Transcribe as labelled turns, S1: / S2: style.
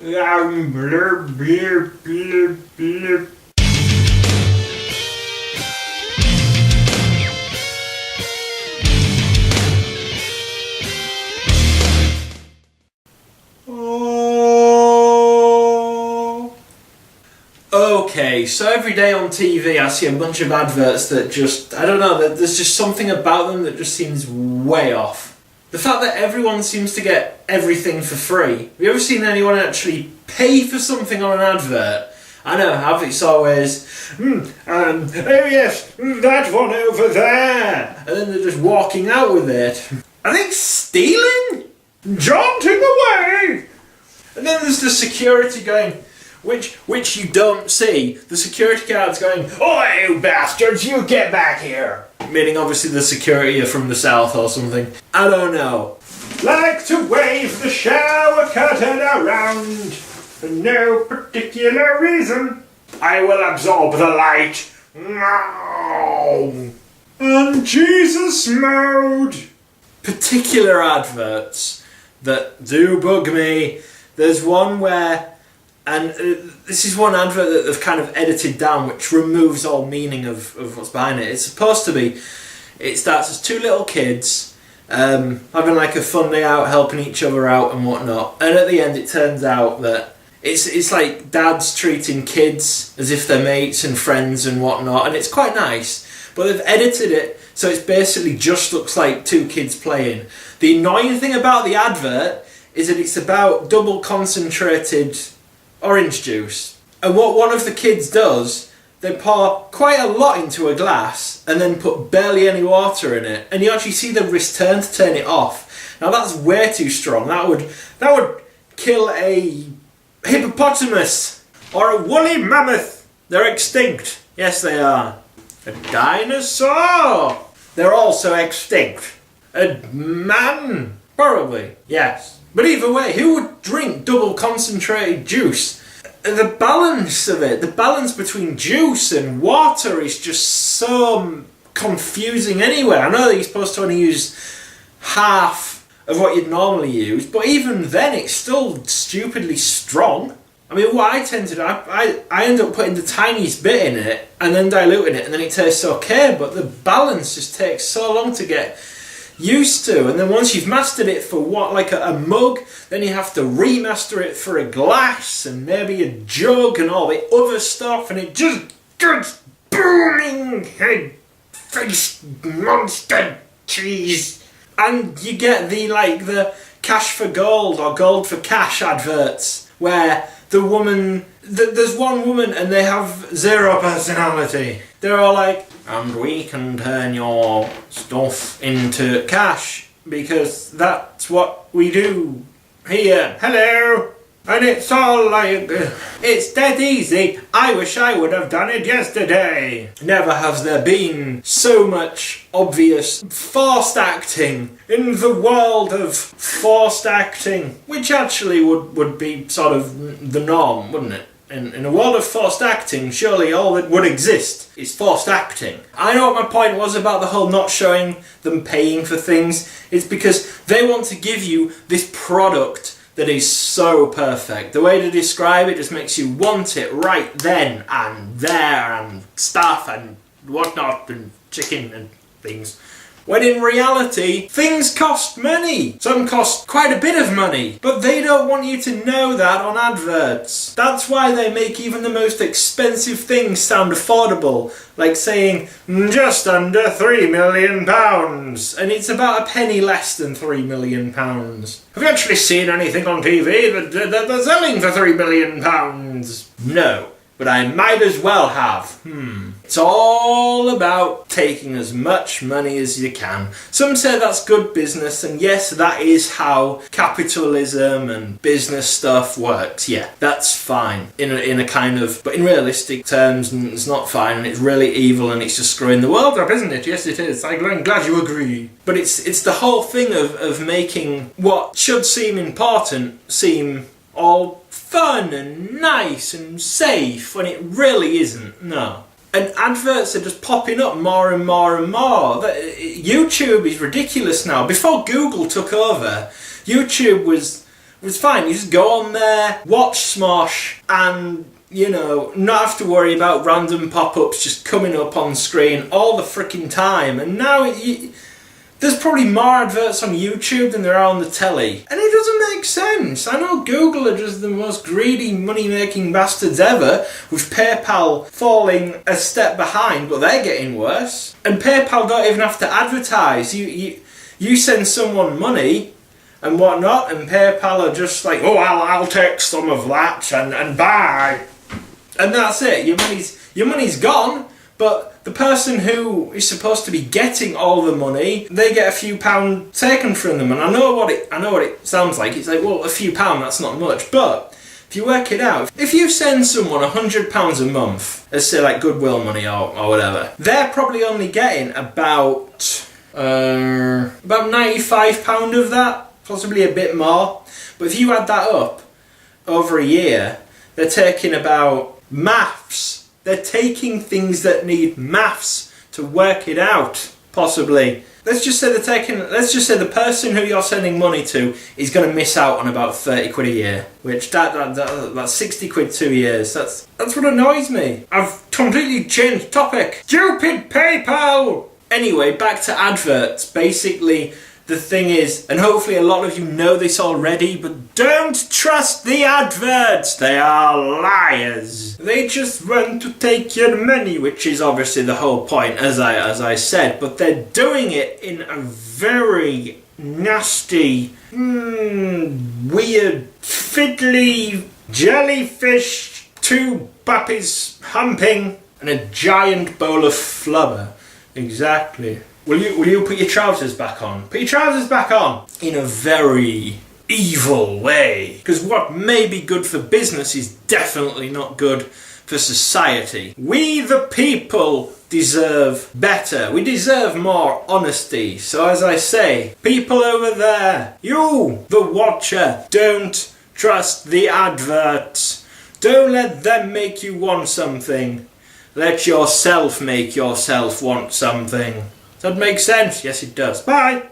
S1: Blur, blur, blur, blur. Okay, so every day on TV I see a bunch of adverts that just, I don't know, there's just something about them that just seems way off. The fact that everyone seems to get everything for free. Have you ever seen anyone actually pay for something on an advert? I know, it's always, oh yes, that one over there. And then they're just walking out with it. Are they stealing? Jaunting away! And then there's the security going, which you don't see. The security guard's going, "Oi, you bastards, you get back here!" Meaning obviously the security are from the south or something. I don't know. Like to wave the shower curtain around for no particular reason. I will absorb the light. No. On Jesus mode. Particular adverts that do bug me. There's one where, and this is one advert that they've kind of edited down, which removes all meaning of what's behind it. It's supposed to be, it starts as two little kids having like a fun day out, helping each other out and whatnot. And at the end it turns out that it's like dads treating kids as if they're mates and friends and whatnot. And it's quite nice. But they've edited it so it's basically just looks like two kids playing. The annoying thing about the advert is that it's about double concentrated orange juice. And what one of the kids does, they pour quite a lot into a glass and then put barely any water in it. And you actually see the wrist turn to turn it off. Now that's way too strong. That would kill a hippopotamus or a woolly mammoth. They're extinct. Yes, they are. A dinosaur. They're also extinct. A man. Probably. Yes. But either way, who would drink double concentrated juice? The balance of it, the balance between juice and water is just so confusing anyway. I know that you're supposed to only use half of what you'd normally use, but even then it's still stupidly strong. I mean, what I tend to do, I end up putting the tiniest bit in it and then diluting it and then it tastes okay, but the balance just takes so long to get used to, and then once you've mastered it for like a mug, then you have to remaster it for a glass and maybe a jug and all the other stuff, and it just gets booming head-faced monster cheese. And you get the cash for gold or gold for cash adverts where there's one woman and they have zero personality. They're all like, and we can turn your stuff into cash because that's what we do here. Hello. And it's all like, it's dead easy. I wish I would have done it yesterday. Never has there been so much obvious forced acting in the world of forced acting, which actually would be sort of the norm, wouldn't it? In a world of forced acting, surely all that would exist is forced acting. I know what my point was about the whole not showing them paying for things. It's because they want to give you this product that is so perfect. The way to describe it just makes you want it right then and there and stuff and whatnot and chicken and things. When in reality, things cost money. Some cost quite a bit of money. But they don't want you to know that on adverts. That's why they make even the most expensive things sound affordable. Like saying, just under £3 million. And it's about a penny less than £3 million. Have you actually seen anything on TV that they're selling for £3 million? No. But I might as well have. It's all about taking as much money as you can. Some say that's good business, and yes, that is how capitalism and business stuff works. Yeah, that's fine in a kind of, but in realistic terms, it's not fine, and it's really evil, and it's just screwing the world up, isn't it? Yes, it is. I'm glad you agree. But it's the whole thing of making what should seem important seem all fun and nice and safe when it really isn't. No. And adverts are just popping up more and more and more. YouTube is ridiculous now. Before Google took over, YouTube was It's fine, you just go on there, watch Smosh, and, you know, not have to worry about random pop-ups just coming up on screen all the freaking time. And now there's probably more adverts on YouTube than there are on the telly. And it doesn't make sense. I know Google are just the most greedy money-making bastards ever, with PayPal falling a step behind, but they're getting worse. And PayPal don't even have to advertise. You send someone money and whatnot, and PayPal are just like, oh, I'll take some of that and buy. And that's it. Your money's gone, but the person who is supposed to be getting all the money, they get a few pound taken from them. And I know what it sounds like. It's like, well, a few pound, that's not much. But if you work it out, if you send someone £100 a month, let's say like Goodwill money or whatever, they're probably only getting about £95 of that. Possibly a bit more, but if you add that up over a year, they're taking about maths. They're taking things that need maths to work it out. Possibly. Let's just say the person who you're sending money to is going to miss out on about 30 quid a year, which that's 60 quid 2 years. That's what annoys me. I've completely changed topic. Stupid PayPal. Anyway, back to adverts. Basically, the thing is, and hopefully a lot of you know this already, but don't trust the adverts. They are liars. They just want to take your money, which is obviously the whole point, as I said, but they're doing it in a very nasty, weird, fiddly, jellyfish, two puppies humping, and a giant bowl of flubber. Exactly. Will you put your trousers back on? Put your trousers back on! In a very evil way. Because what may be good for business is definitely not good for society. We the people deserve better. We deserve more honesty. So as I say, people over there, you, the watcher, don't trust the adverts. Don't let them make you want something. Let yourself make yourself want something. Does that make sense? Yes, it does. Bye!